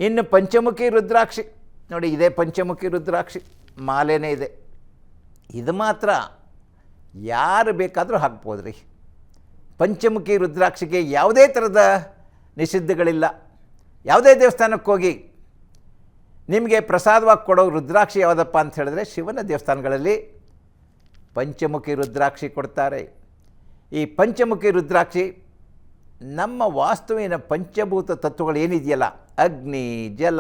ಇನ್ನು ಪಂಚಮುಖಿ ರುದ್ರಾಕ್ಷಿ ನೋಡಿ, ಇದೇ ಪಂಚಮುಖಿ ರುದ್ರಾಕ್ಷಿ ಮಾಲೆನೇ ಇದೆ. ಇದು ಮಾತ್ರ ಯಾರು ಬೇಕಾದರೂ ಹಾಕ್ಬೋದು ರೀ. ಪಂಚಮುಖಿ ರುದ್ರಾಕ್ಷಿಗೆ ಯಾವುದೇ ಥರದ ನಿಷಿದ್ಧಗಳಿಲ್ಲ. ಯಾವುದೇ ದೇವಸ್ಥಾನಕ್ಕೆ ಹೋಗಿ ನಿಮಗೆ ಪ್ರಸಾದವಾಗಿ ಕೊಡೋ ರುದ್ರಾಕ್ಷಿ ಯಾವುದಪ್ಪ ಅಂತ ಹೇಳಿದ್ರೆ ಶಿವನ ದೇವಸ್ಥಾನಗಳಲ್ಲಿ ಪಂಚಮುಖಿ ರುದ್ರಾಕ್ಷಿ ಕೊಡ್ತಾರೆ. ಈ ಪಂಚಮುಖಿ ರುದ್ರಾಕ್ಷಿ ನಮ್ಮ ವಾಸ್ತುವಿನ ಪಂಚಭೂತ ತತ್ವಗಳು ಏನಿದೆಯಲ್ಲ, ಅಗ್ನಿ, ಜಲ,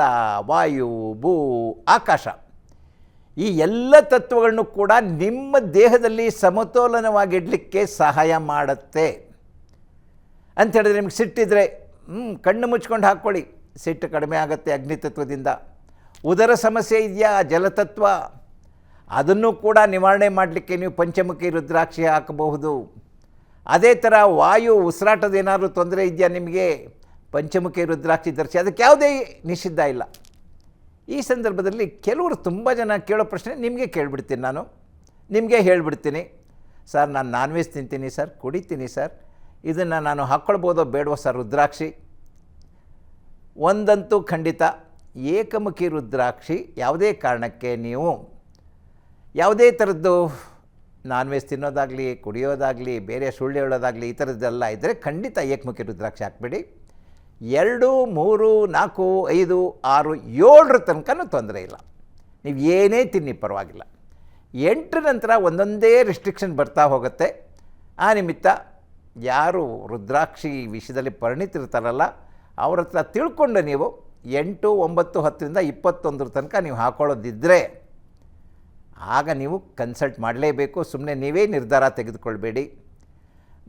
ವಾಯು, ಭೂ, ಆಕಾಶ, ಈ ಎಲ್ಲ ತತ್ವಗಳನ್ನು ಕೂಡ ನಿಮ್ಮ ದೇಹದಲ್ಲಿ ಸಮತೋಲನವಾಗಿಡಲಿಕ್ಕೆ ಸಹಾಯ ಮಾಡುತ್ತೆ. ಅಂಥೇಳಿದ್ರೆ ನಿಮ್ಗೆ ಸಿಟ್ಟಿದ್ರೆ ಕಣ್ಣು ಮುಚ್ಕೊಂಡು ಹಾಕ್ಕೊಳ್ಳಿ, ಸಿಟ್ಟು ಕಡಿಮೆ ಆಗುತ್ತೆ ಅಗ್ನಿತತ್ವದಿಂದ. ಉದರ ಸಮಸ್ಯೆ ಇದೆಯಾ, ಜಲತತ್ವ, ಅದನ್ನು ಕೂಡ ನಿವಾರಣೆ ಮಾಡಲಿಕ್ಕೆ ನೀವು ಪಂಚಮುಖಿ ರುದ್ರಾಕ್ಷಿ ಹಾಕಬಹುದು. ಅದೇ ಥರ ವಾಯು ಉಸಿರಾಟದ ಏನಾದರೂ ತೊಂದರೆ ಇದೆಯಾ ನಿಮಗೆ, ಪಂಚಮುಖಿ ರುದ್ರಾಕ್ಷಿ ಧರಿಸಿ, ಅದಕ್ಕೆ ಯಾವುದೇ ನಿಷಿದ್ಧ ಇಲ್ಲ. ಈ ಸಂದರ್ಭದಲ್ಲಿ ಕೆಲವರು ತುಂಬ ಜನ ಕೇಳೋ ಪ್ರಶ್ನೆ ನಿಮಗೆ ಕೇಳಿಬಿಡ್ತೀನಿ, ನಾನು ನಿಮಗೆ ಹೇಳಿಬಿಡ್ತೀನಿ. ಸರ್ ನಾನು ನಾನ್ ವೆಜ್ ತಿಂತೀನಿ ಸರ್, ಕುಡಿತೀನಿ ಸರ್, ಇದನ್ನು ನಾನು ಹಾಕ್ಕೊಳ್ಬೋದೋ ಬೇಡವೋ ಸರ್ ರುದ್ರಾಕ್ಷಿ? ಒಂದಂತೂ ಖಂಡಿತ, ಏಕಮುಖಿ ರುದ್ರಾಕ್ಷಿ ಯಾವುದೇ ಕಾರಣಕ್ಕೆ ನೀವು ಯಾವುದೇ ಥರದ್ದು ನಾನ್ ವೆಜ್ ತಿನ್ನೋದಾಗಲಿ, ಕುಡಿಯೋದಾಗಲಿ, ಬೇರೆ ಸುಳ್ಳು ಹೇಳೋದಾಗಲಿ, ಈ ಥರದ್ದೆಲ್ಲ ಇದ್ದರೆ ಖಂಡಿತ ಏಕಮುಖಿ ರುದ್ರಾಕ್ಷಿ ಹಾಕಬೇಡಿ. 2, 3, 4, 5, 6, 7 ತನಕನೂ ತೊಂದರೆ ಇಲ್ಲ, ನೀವು ಏನೇ ತಿನ್ನಿ ಪರವಾಗಿಲ್ಲ. 8 ನಂತರ ಒಂದೊಂದೇ ರಿಸ್ಟ್ರಿಕ್ಷನ್ ಬರ್ತಾ ಹೋಗುತ್ತೆ. ಆ ನಿಮಿತ್ತ ಯಾರು ರುದ್ರಾಕ್ಷಿ ವಿಷಯದಲ್ಲಿ ಪರಿಣಿತಿರ್ತಾರಲ್ಲ ಅವ್ರ ಹತ್ರ ತಿಳ್ಕೊಂಡು ನೀವು 8, 9, 10ರಿಂದ 21 ತನಕ ನೀವು ಹಾಕೊಳ್ಳೋದಿದ್ದರೆ ಆಗ ನೀವು ಕನ್ಸಲ್ಟ್ ಮಾಡಲೇಬೇಕು. ಸುಮ್ಮನೆ ನೀವೇ ನಿರ್ಧಾರ ತೆಗೆದುಕೊಳ್ಬೇಡಿ.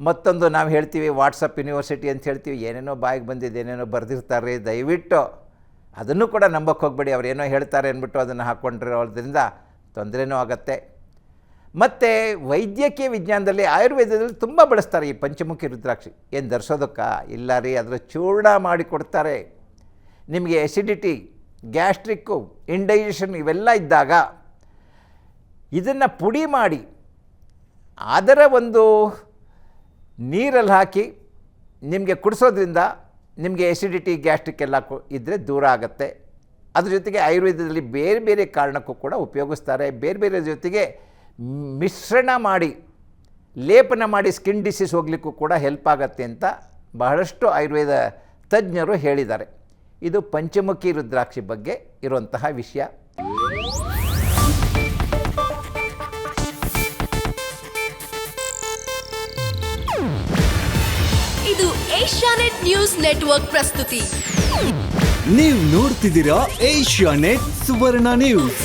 ಮತ್ತೊಂದು ನಾವು ಹೇಳ್ತೀವಿ ವಾಟ್ಸಪ್ ಯೂನಿವರ್ಸಿಟಿ ಅಂತ ಹೇಳ್ತೀವಿ, ಏನೇನೋ ಬಾಯಿಗೆ ಬಂದಿದ್ದು ಏನೇನೋ ಬರೆದಿರ್ತಾರೆ, ದಯವಿಟ್ಟು ಅದನ್ನು ಕೂಡ ನಂಬಕ್ಕೆ ಹೋಗಬೇಡಿ. ಅವರೇನೋ ಹೇಳ್ತಾರೆ ಅಂದ್ಬಿಟ್ಟು ಅದನ್ನು ಹಾಕ್ಕೊಂಡಿರೋದ್ರಿಂದ ತೊಂದರೆನೂ ಆಗುತ್ತೆ. ಮತ್ತು ವೈದ್ಯಕೀಯ ವಿಜ್ಞಾನದಲ್ಲಿ ಆಯುರ್ವೇದದಲ್ಲಿ ತುಂಬ ಬಳಸ್ತಾರೆ ಈ ಪಂಚಮುಖಿ ರುದ್ರಾಕ್ಷಿ. ಏನು ಧರಿಸೋದಕ್ಕೆ ಇಲ್ಲ ರೀ, ಅದರ ಚೂರ್ಣ ಮಾಡಿ ಕೊಡ್ತಾರೆ. ನಿಮಗೆ ಎಸಿಡಿಟಿ, ಗ್ಯಾಸ್ಟ್ರಿಕ್ಕು, ಇಂಡೈಜೆಷನ್ ಇವೆಲ್ಲ ಇದ್ದಾಗ ಇದನ್ನು ಪುಡಿ ಮಾಡಿ ಅದರ ಒಂದು ನೀರಲ್ಲಿ ಹಾಕಿ ನಿಮಗೆ ಕುಡಿಸೋದ್ರಿಂದ ನಿಮಗೆ ಎಸಿಡಿಟಿ, ಗ್ಯಾಸ್ಟ್ರಿಕ್ ಎಲ್ಲ ಇದ್ದರೆ ದೂರ ಆಗುತ್ತೆ. ಅದ್ರ ಜೊತೆಗೆ ಆಯುರ್ವೇದದಲ್ಲಿ ಬೇರೆ ಬೇರೆ ಕಾರಣಕ್ಕೂ ಕೂಡ ಉಪಯೋಗಿಸ್ತಾರೆ. ಬೇರೆ ಬೇರೆ ಜೊತೆಗೆ ಮಿಶ್ರಣ ಮಾಡಿ ಲೇಪನ ಮಾಡಿ ಸ್ಕಿನ್ ಡಿಸೀಸ್ ಹೋಗಲಿಕ್ಕೂ ಕೂಡ ಹೆಲ್ಪ್ ಆಗುತ್ತೆ ಅಂತ ಬಹಳಷ್ಟು ಆಯುರ್ವೇದ ತಜ್ಞರು ಹೇಳಿದ್ದಾರೆ. ಇದು ಪಂಚಮುಖಿ ರುದ್ರಾಕ್ಷಿ ಬಗ್ಗೆ ಇರುವಂತಹ ವಿಷಯ. ಇದು ಏಷ್ಯಾನೆಟ್ ನ್ಯೂಸ್ ನೆಟ್ವರ್ಕ್ ಪ್ರಸ್ತುತಿ. ನೀವು ನೋಡ್ತಿದ್ದೀರಾ ಏಷ್ಯಾನೆಟ್ ಸುವರ್ಣ ನ್ಯೂಸ್.